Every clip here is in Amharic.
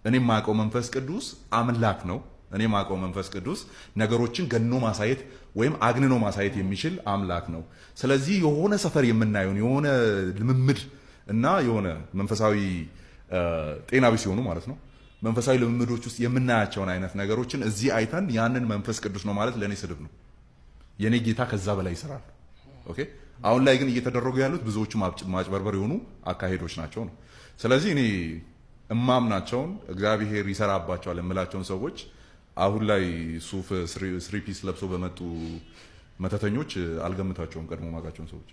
እኔ ማቀው መንፈስ ቅዱስ አምላክ ነው። እኔ ማቀው መንፈስ ቅዱስ ነገሮችን ገኖ ማሳየት ወይም አግንኖ ማሳየት የሚችል አምላክ ነው። ስለዚህ የሆነ ሰፈር የምናየውን የሆነ ልምምድ እና የሆነ መንፈሳዊ ጤና ቢስ ሲሆኑ ማለት ነው መንፈሳዊ ልምምዶች ውስጥ የምናያቸውን አይነት ነገሮችን እዚህ አይተን ያንን መንፈስ ቅዱስ ነው ማለት ለኔ ስድብ ነው። የኔ ጌታ ከዛ በላይ ይሰራል። ኦኬ አሁን ላይ ግን እየተደረጉ ያሉት ብዙዎቹ ማጭበርበር የሆኑ አካሄዶች ናቸው ነው። ስለዚህ እኔ እማምናቸውን እግዚአብሔር ይሰራባቸዋል የምላቸውን ሰዎች አሁን ላይ ሱፍ ስሪ ፒስ ለብሶ በመጡ መተተኞች አልገምታቸውም። ቀድሞ ማጋቸውን ሰዎች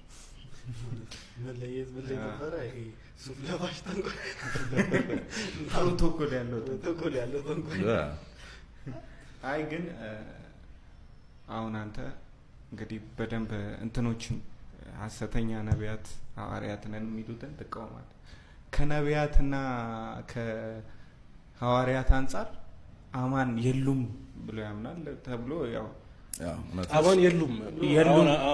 መለየት ነበር። ይሄ ሱፍ ለባሽ ተንኮል ያለው አይ ግን አሁን አንተ እንግዲህ በደንብ እንትኖችን ሐሰተኛ ነቢያት ሐዋርያት ነን የሚሉትን ትቃወማለህ። ከነቢያትና ከሐዋርያት አንጻር አማን የሉም ብሎ ያምናል ተብሎ ያው አማን የሉም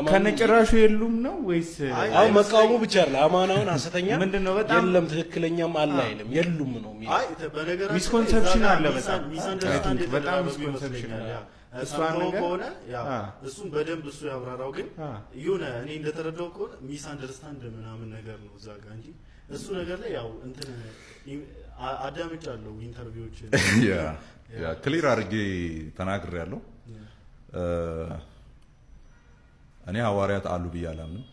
ከነጭራሹ የሉም ነው ወይስ አሁን መቃወሙ ብቻ አይደል? አማናውን ሐሰተኛ ምንድነው? በጣም የለም ትክክለኛም አለ አይልም የሉም ነው የሚለው። አይ በነገራችን ሚስኮንሰፕሽን አለ፣ በጣም ሚስኮንሰፕሽን አለ። እሷን ነገር ከሆነ ያው እሱን በደንብ እሱ ያብራራው። ግን ይሁን እኔ እንደተረዳው ከሆነ ሚስ አንደርስታንድ ምናምን ነገር ነው እዛ ጋር እንጂ እሱ ነገር ላይ ያው እንትን አዳምጫለሁ ኢንተርቪዎች ያ ክሊር አድርጌ ተናግሬያለሁ። እኔ ሐዋርያት አሉ ብዬ አላምንም።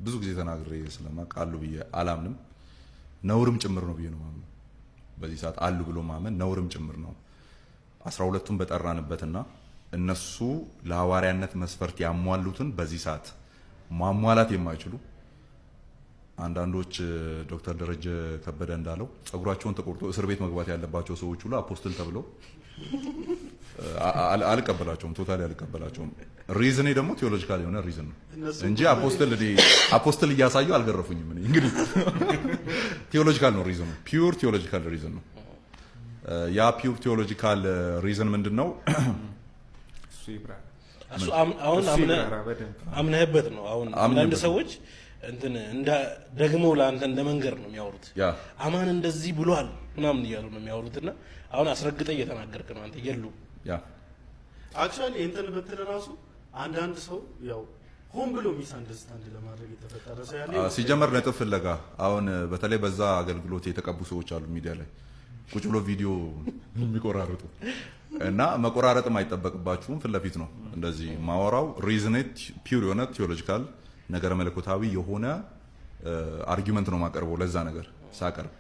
ብዙ ጊዜ ተናግሬ ስለማውቅ አሉ ብዬ አላምንም። ነውርም ጭምር ነው ብዬ ነው ማምነው። በዚህ ሰዓት አሉ ብሎ ማመን ነውርም ጭምር ነው። 12ቱን በጠራንበትና እነሱ ለሐዋርያነት መስፈርት ያሟሉትን በዚህ ሰዓት ማሟላት የማይችሉ አንዳንዶች ዶክተር ደረጀ ከበደ እንዳለው ጸጉራቸውን ተቆርጦ እስር ቤት መግባት ያለባቸው ሰዎች ሁሉ አፖስትል ተብለው አልቀበላቸውም። ቶታሊ አልቀበላቸውም። ሪዝኔ ደግሞ ቴዎሎጂካል የሆነ ሪዝን ነው እንጂ አፖስትል እያሳዩ አልገረፉኝም። እኔ እንግዲህ ቴዎሎጂካል ነው ሪዝኑ፣ ፒውር ቴዎሎጂካል ሪዝን ነው። ያ ፒውር ቴዎሎጂካል ሪዝን ምንድነው? እሱ አሁን አምነህበት ነው። አሁን አንዳንድ ሰዎች እንትን ደግሞ ለአንተ እንደ መንገር ነው የሚያወሩት። አማን እንደዚህ ብሏል ምናምን እያሉ ነው የሚያወሩትና አሁን አስረግጠ እየተናገርክ ነው አንተ የሉ ያ አክቹአሊ እንትን በትል ራሱ አንዳንድ ሰው ያው ሆን ብሎ ሚስ አንደርስታንድ ለማድረግ የተፈጠረ ሰው ያለ ሲጀመር ነጥብ ፍለጋ አሁን በተለይ በዛ አገልግሎት የተቀቡ ሰዎች አሉ ሚዲያ ላይ ቁጭ ብሎ ቪዲዮ የሚቆራረጡ እና መቆራረጥም አይጠበቅባችሁም። ፊት ለፊት ነው እንደዚህ ማወራው። ሪዝኔት ፒውር የሆነ ቴዎሎጂካል ነገረ መለኮታዊ የሆነ አርጊመንት ነው ማቀርበው ለዛ ነገር ሳቀርብ